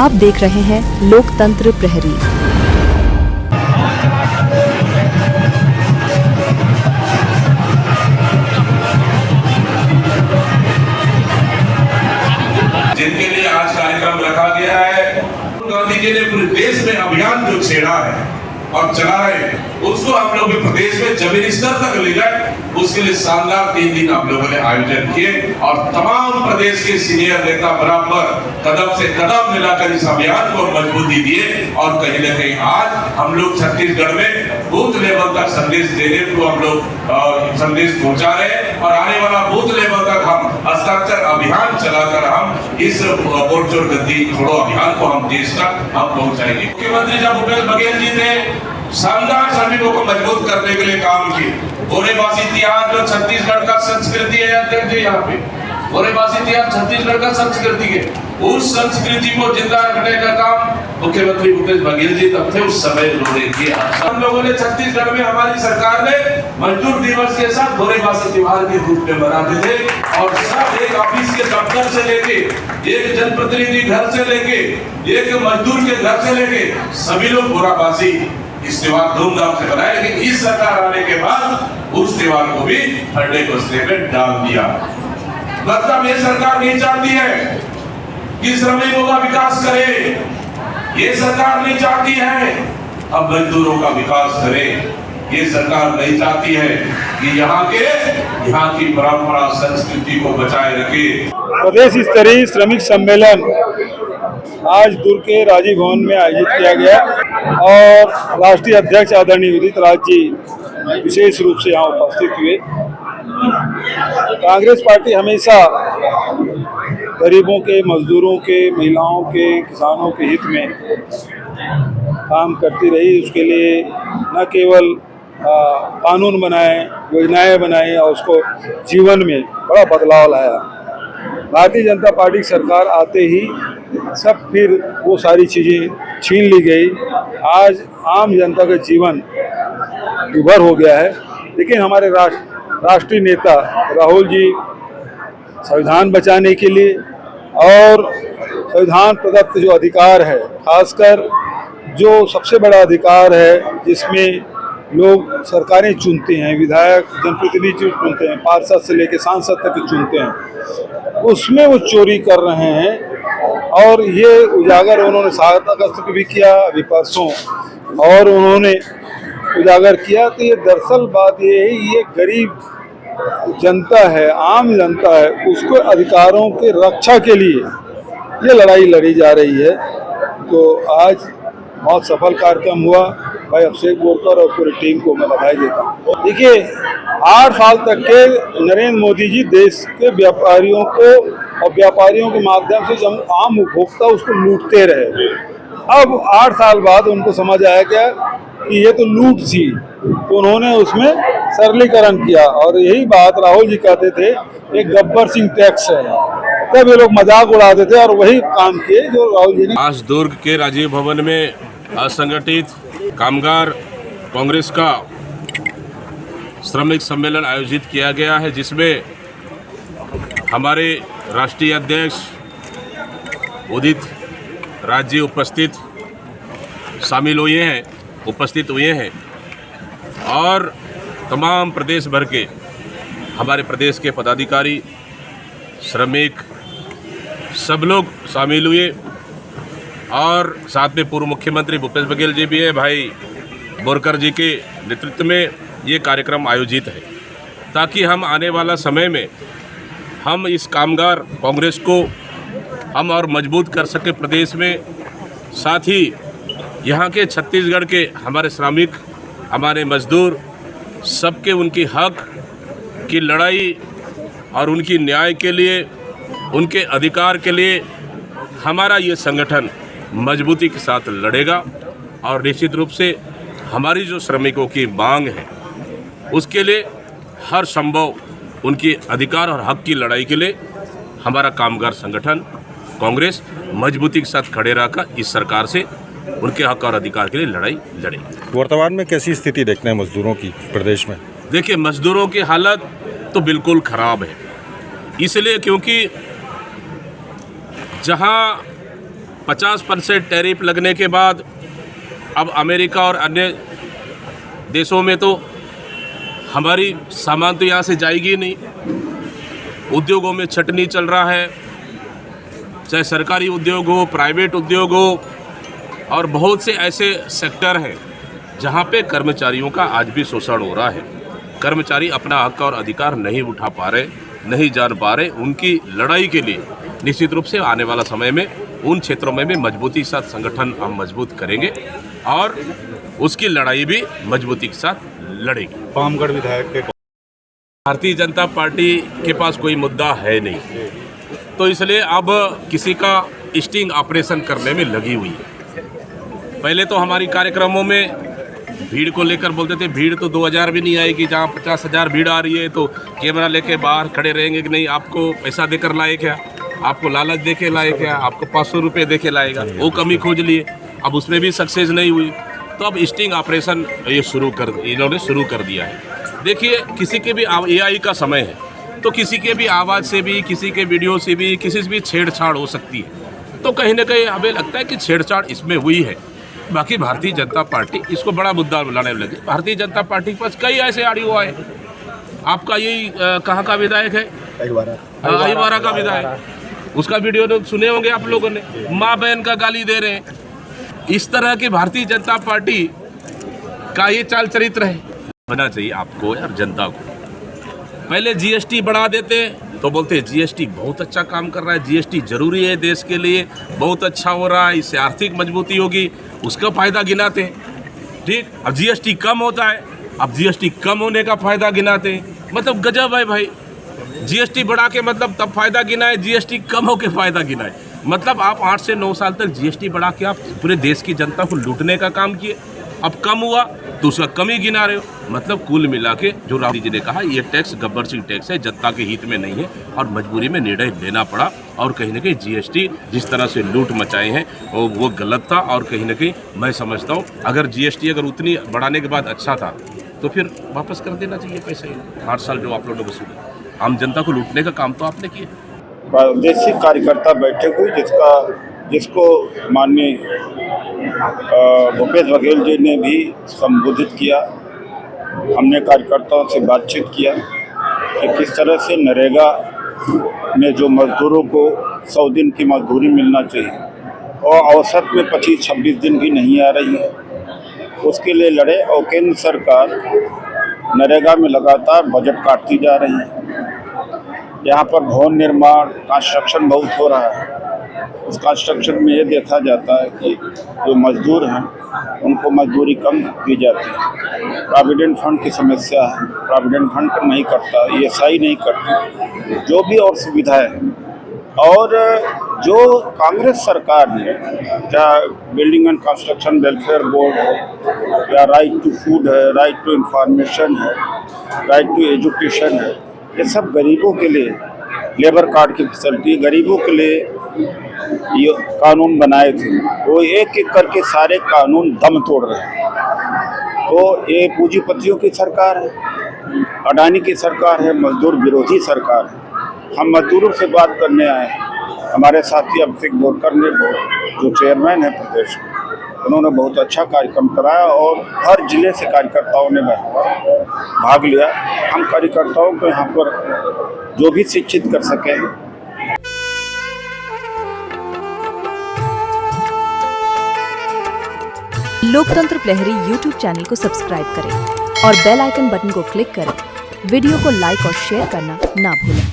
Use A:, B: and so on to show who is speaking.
A: आप देख रहे हैं लोकतंत्र प्रहरी।
B: जिनके लिए आज कार्यक्रम रखा गया है, गांधी जी ने पूरे देश में अभियान जो छेड़ा है और चला रहे हैं, उसको आप लोग प्रदेश में जमीनी स्तर तक ले जाए, उसके लिए शानदार 3 दिन आप लोगों ने आयोजन किए और तमाम प्रदेश के सीनियर नेता बराबर कदम से कदम मिलाकर इस अभियान को मजबूती दिए और कहीं न कहीं आज हम लोग छत्तीसगढ़ में बूथ लेवल तक संदेश देने को हम लोग संदेश पहुंचा रहे हैं और आने वाला बूथ लेवल तक हम हस्ताक्षर अभियान चलाकर हम इस वोट चोर गद्दी छोड़ो अभियान को हम देश तक हम पहुंचाएंगे। मुख्यमंत्री जब भूपेश बघेल जी ने शानदार श्रमिकों को मजबूत करने के लिए काम किए। बोरेबासी इतिहास जो छत्तीसगढ़ का संस्कृति है, अध्यक्ष जी यहाँ पे बोरेबासी इतिहास छत्तीसगढ़ का संस्कृति है, उस संस्कृति को जिंदा रखने का काम मुख्यमंत्री भूपेश बघेल जी तब थे, उस समय उन्होंने किया। हम लोगों ने छत्तीसगढ़ में हमारी सरकार ने मजदूर दिवस के साथ बोरेबासी त्योहार के रूप में मनाते थे और सब एक ऑफिस के दफ्तर से लेके, एक जनप्रतिनिधि घर से लेके, एक मजदूर के घर से लेके सभी लोग बोराबासी इस त्योहार धूमधाम से बनाए। लेकिन इस सरकार आने के बाद उस त्योहार को भी फंडे बस्ते में डाल दिया। मतलब ये सरकार नहीं चाहती है कि श्रमिकों का विकास करे, ये सरकार नहीं चाहती है अब मजदूरों का विकास करे, ये सरकार नहीं चाहती है कि यहाँ की परंपरा संस्कृति को बचाए रखे।
C: प्रदेश स्तरीय श्रमिक सम्मेलन आज दुर्ग के राजीव भवन में आयोजित किया गया और राष्ट्रीय अध्यक्ष आदरणीय उदित राज जी विशेष रूप से यहाँ उपस्थित हुए। कांग्रेस पार्टी हमेशा गरीबों के, मजदूरों के, महिलाओं के, किसानों के हित में काम करती रही। उसके लिए न केवल कानून बनाए, योजनाएं बनाए और उसको जीवन में बड़ा बदलाव लाया। भारतीय जनता पार्टी की सरकार आते ही सब फिर वो सारी चीज़ें छीन ली गई। आज आम जनता का जीवन दुभर हो गया है। लेकिन हमारे राष्ट्रीय नेता राहुल जी संविधान बचाने के लिए और संविधान प्रदत्त जो अधिकार है, खासकर जो सबसे बड़ा अधिकार है जिसमें लोग सरकारें चुनते हैं, विधायक जनप्रतिनिधि चुनते हैं, पार्षद से लेकर सांसद तक चुनते हैं, उसमें वो चोरी कर रहे हैं। और ये उजागर उन्होंने 7 अगस्त को भी किया, अभी परसों और उन्होंने उजागर किया। तो ये दरअसल बात ये है, ये गरीब जनता है, आम जनता है, उसको अधिकारों के रक्षा के लिए ये लड़ाई लड़ी जा रही है। तो आज बहुत सफल कार्यक्रम हुआ। भाई अभिषेक बोरकर और पूरी टीम को मैं बधाई देता हूँ। देखिए 8 साल तक के नरेंद्र मोदी जी देश के व्यापारियों को और व्यापारियों के माध्यम से जब आम उपभोक्ता उसको लूटते रहे। अब 8 साल बाद उनको समझ आया क्या कि ये तो लूट थी, तो उन्होंने उसमें सरलीकरण किया। और यही बात राहुल जी कहते थे एक गब्बर सिंह टैक्स है, तब ये लोग मजाक उड़ाते थे और वही काम किए जो राहुल जी ने।
D: आज दुर्ग के राजीव भवन में असंगठित कामगार कांग्रेस का श्रमिक सम्मेलन आयोजित किया गया है, जिसमें हमारे राष्ट्रीय अध्यक्ष उदित राज जी उपस्थित हुए हैं और तमाम प्रदेश भर के हमारे प्रदेश के पदाधिकारी, श्रमिक सब लोग शामिल हुए और साथ में पूर्व मुख्यमंत्री भूपेश बघेल जी भी है। भाई बोरकर जी के नेतृत्व में ये कार्यक्रम आयोजित है ताकि हम आने वाला समय में हम इस कामगार कांग्रेस को हम और मजबूत कर सके प्रदेश में। साथ ही यहाँ के छत्तीसगढ़ के हमारे श्रमिक, हमारे मजदूर सबके उनकी हक की लड़ाई और उनकी न्याय के लिए, उनके अधिकार के लिए हमारा ये संगठन मजबूती के साथ लड़ेगा और निश्चित रूप से हमारी जो श्रमिकों की मांग है उसके लिए हर संभव उनकी अधिकार और हक की लड़ाई के लिए हमारा कामगार संगठन कांग्रेस मजबूती के साथ खड़े रहकर इस सरकार से उनके हक और अधिकार के लिए लड़ाई लड़ेगी।
E: वर्तमान में कैसी स्थिति देखते हैं मजदूरों की प्रदेश में?
D: देखिए, मजदूरों की हालत तो बिल्कुल ख़राब है, इसलिए क्योंकि जहां 50% टैरिफ लगने के बाद अब अमेरिका और अन्य देशों में तो हमारी सामान तो यहाँ से जाएगी नहीं। उद्योगों में छटनी चल रहा है, चाहे सरकारी उद्योग हो, प्राइवेट उद्योग हो, और बहुत से ऐसे सेक्टर हैं जहाँ पे कर्मचारियों का आज भी शोषण हो रहा है। कर्मचारी अपना हक और अधिकार नहीं उठा पा रहे, नहीं जान पा रहे। उनकी लड़ाई के लिए निश्चित रूप से आने वाला समय में उन क्षेत्रों में भी मजबूती के साथ संगठन हम मजबूत करेंगे और उसकी लड़ाई भी मजबूती के साथ लड़ेगी।
E: पामगढ़ विधायक के
D: भारतीय जनता पार्टी के पास कोई मुद्दा है नहीं, तो इसलिए अब किसी का स्टिंग ऑपरेशन करने में लगी हुई है। पहले तो हमारी कार्यक्रमों में भीड़ को लेकर बोलते थे भीड़ तो 2000 भी नहीं आएगी, जहाँ 50,000 भीड़ आ रही है तो कैमरा लेके बाहर खड़े रहेंगे कि नहीं, आपको पैसा देकर लाए क्या, आपको लालच दे के लाए क्या, आपको 500 रुपये दे के लाएगा। वो कमी खोज लिए, अब उसमें भी सक्सेस नहीं हुई, तो अब स्टिंग ऑपरेशन ये इन्होंने शुरू कर दिया है। देखिए, किसी के भी AI का समय है, तो किसी के भी आवाज़ से भी, किसी के वीडियो से भी, किसी से भी छेड़छाड़ हो सकती है। तो कहीं ना कहीं हमें लगता है कि छेड़छाड़ इसमें हुई है। बाकी भारतीय जनता पार्टी इसको बड़ा मुद्दा बनाने लगी। भारतीय जनता पार्टी के पास कई ऐसे ऑडियो आए। आपका यही कहाँ का विधायक है? अहिवारा का विधायक, उसका वीडियो तो सुने होंगे आप लोगों ने, माँ बहन का गाली दे रहे हैं। इस तरह की भारतीय जनता पार्टी का ये चाल चरित्र है। बना चाहिए आपको यार, जनता को। पहले GST बढ़ा देते तो बोलते GST बहुत अच्छा काम कर रहा है, GST जरूरी है देश के लिए, बहुत अच्छा हो रहा है, इससे आर्थिक मजबूती होगी, उसका फ़ायदा गिनाते हैं। ठीक, अब GST कम होता है, अब GST कम होने का फ़ायदा गिनाते हैं। मतलब गजब है भाई, GST बढ़ा के मतलब तब फ़ायदा गिनाए, GST कम होकर फ़ायदा गिनाए। मतलब आप 8 से 9 साल तक GST बढ़ा के आप पूरे देश की जनता को लूटने का काम किए, अब कम हुआ तो उसका कमी गिना रहे हो। मतलब कुल मिला के जो राहुल जी ने कहा, ये टैक्स गब्बर सिंह टैक्स है, जनता के हित में नहीं है और मजबूरी में निर्णय लेना पड़ा। और कहीं ना कहीं GST जिस तरह से लूट मचाए हैं वो गलत था। और कहीं ना कहीं मैं समझता हूँ अगर GST अगर उतनी बढ़ाने के बाद अच्छा था तो फिर वापस कर देना चाहिए पैसे। 8 साल जो आप लोगों ने वसूले, आम जनता को लूटने का काम तो आपने किया।
C: प्रादेशिक कार्यकर्ता बैठक हुई जिसको माननीय भूपेश बघेल जी ने भी संबोधित किया। हमने कार्यकर्ताओं से बातचीत किया कि किस तरह से नरेगा में जो मजदूरों को 100 दिन की मजदूरी मिलना चाहिए और औसत में 25-26 दिन भी नहीं आ रही है, उसके लिए लड़े। और केंद्र सरकार नरेगा में लगातार बजट काटती जा रही है। यहाँ पर भवन निर्माण, कंस्ट्रक्शन बहुत हो रहा है। उस कंस्ट्रक्शन में ये देखा जाता है कि जो मजदूर हैं उनको मजदूरी कम दी जाती है। प्रोविडेंट फंड की समस्या है, प्रोविडेंट फंड नहीं करता, ESI नहीं करती, जो भी और सुविधाएं हैं। और जो कांग्रेस सरकार ने, चाहे building and construction welfare board है, या राइट टू फूड है, राइट टू इंफॉर्मेशन है, राइट टू एजुकेशन है, ये सब गरीबों के लिए, लेबर कार्ड की फैसिलिटी, गरीबों के लिए ये कानून बनाए थे, वो एक एक करके सारे कानून दम तोड़ रहे हैं। तो ये पूंजीपतियों की सरकार है, अडानी की सरकार है, मजदूर विरोधी सरकार है। हम मजदूरों से बात करने आए हैं। हमारे साथी अभिषेक बोरकर ने, जो चेयरमैन है प्रदेश के, उन्होंने बहुत अच्छा कार्यक्रम कराया और हर जिले से कार्यकर्ताओं ने भाग लिया। हम कार्यकर्ताओं को यहाँ पर जो भी शिक्षित कर सके।
A: लोकतंत्र प्रहरी YouTube चैनल को सब्सक्राइब करें और बेल आइकन बटन को क्लिक करें। वीडियो को लाइक और शेयर करना ना भूलें।